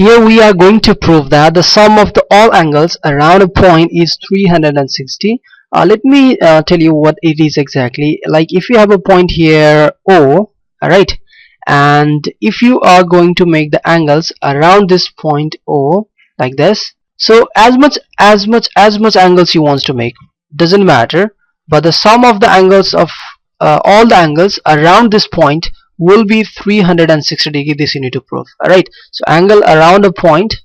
Here we are going to prove that the sum of the all angles around a point is 360. Let me tell you what it is exactly. Like if you have a point here O, alright, and if you are going to make the angles around this point O like this, so as much angles you want to make doesn't matter, but the sum of the angles of all the angles around this point will be 360 degree. This you need to prove. Alright, so angle around a point,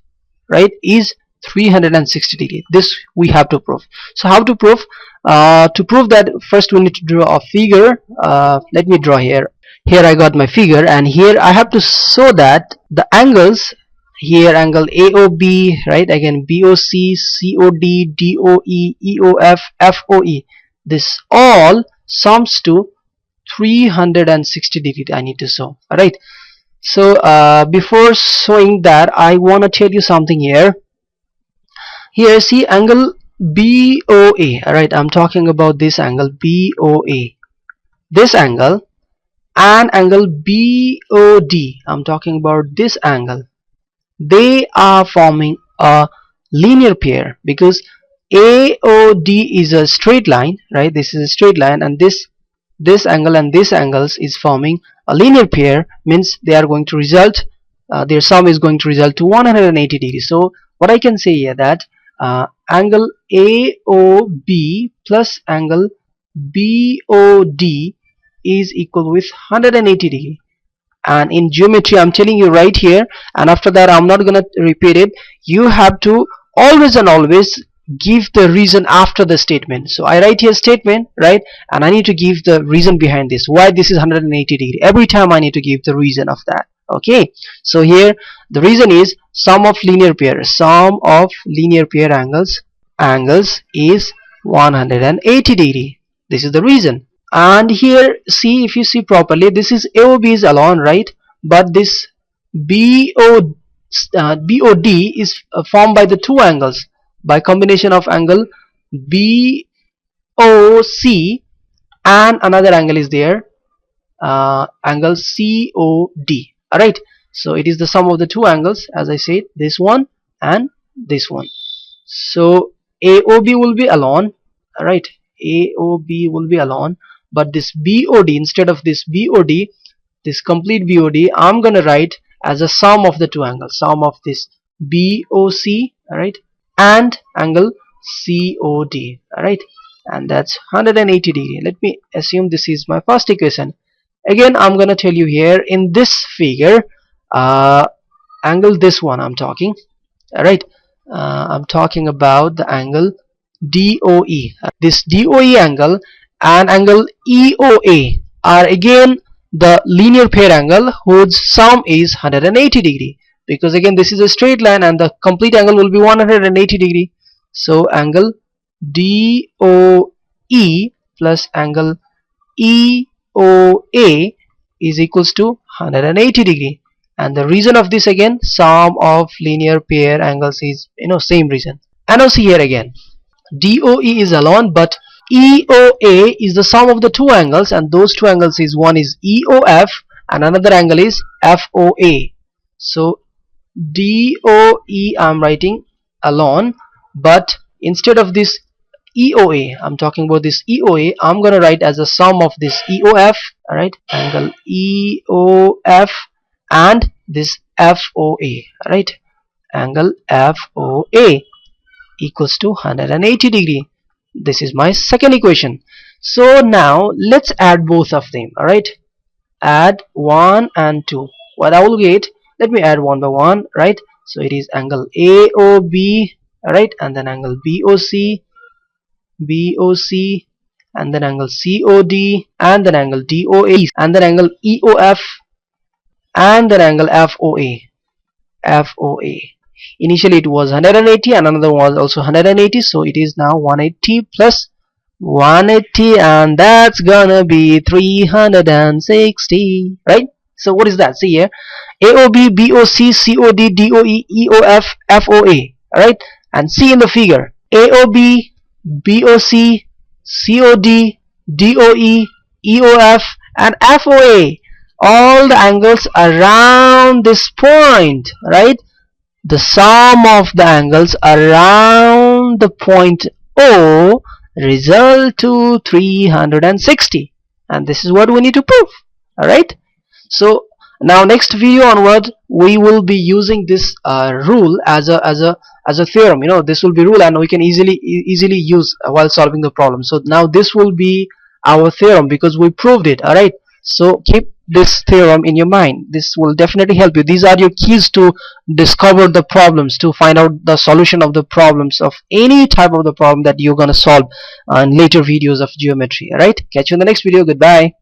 right, is 360 degree. This we have to prove. So how to prove? To prove that, first we need to draw a figure. Let me draw here. Here I got my figure, and here I have to show that the angles here, angle AOB, right, again BOC, COD, DOE, EOF, FOE, this all sums to 360 degree. I need to show. Alright, so before showing that, I want to tell you something here. Here see angle BOA. Alright, I'm talking about this angle BOA, this angle, and angle BOD, I'm talking about this angle. They are forming a linear pair because AOD is a straight line, right? This is a straight line, and this angle and this angles is forming a linear pair, means they are going to result, their sum is going to result to 180 degrees. So what I can say here that angle AOB plus angle BOD is equal with 180 degree. And in geometry I'm telling you right here, and after that I'm not gonna repeat it, you have to always and always give the reason after the statement. So I write here statement, right, and I need to give the reason behind this, why this is 180 degree. Every time I need to give the reason of that. Okay, so here the reason is sum of linear pair, angles is 180 degree. This is the reason. And here see, if you see properly, this is AOB is alone, right, but this BOD is formed by the two angles, by combination of angle BOC and another angle is there, angle COD. Alright, so it is the sum of the two angles, as I said, this one and this one. So AOB will be alone, alright, AOB will be alone, but this BOD, instead of this BOD, this complete BOD, I'm gonna write as a sum of the two angles, sum of this BOC, alright, and angle COD, alright, and that's 180 degree. Let me assume this is my first equation. Again I'm gonna tell you here in this figure, angle this one I'm talking, alright, I'm talking about the angle DOE. This DOE angle and angle EOA are again the linear pair angle whose sum is 180 degree, because again this is a straight line and the complete angle will be 180 degree. So angle DOE plus angle EOA is equals to 180 degree, and the reason of this, again, sum of linear pair angles is, same reason. And now see here again, DOE is alone, but EOA is the sum of the two angles, and those two angles is, one is EOF and another angle is FOA. So DOE I'm writing alone, but instead of this EOA, I'm talking about this EOA, I'm gonna write as a sum of this EOF, alright, angle EOF and this FOA, alright, angle FOA equals to 180 degree. This is my second equation. So now let's add both of them. Alright, add 1 and 2. What I will get, let me add one by one, right? So it is angle AOB, alright, and then angle BOC, and then angle COD, and then angle DOA, and then angle EOF, and then angle FOA. Initially it was 180 and another was also 180, so it is now 180 plus 180, and that's gonna be 360, right? So what is that? See here, AOB, BOC, COD, DOE, EOF, FOA, alright, and see in the figure, AOB, BOC, COD, DOE, EOF, and FOA, all the angles around this point, right? the sum of the angles around the point O result to 360, and this is what we need to prove. Alright, so now next video onward we will be using this rule as a theorem. You know, this will be rule and we can easily use while solving the problem. So now this will be our theorem because we proved it. Alright, so keep this theorem in your mind. This will definitely help you. These are your keys to discover the problems, to find out the solution of the problems of any type of the problem that you're gonna solve in later videos of geometry. Alright, catch you in the next video. Goodbye.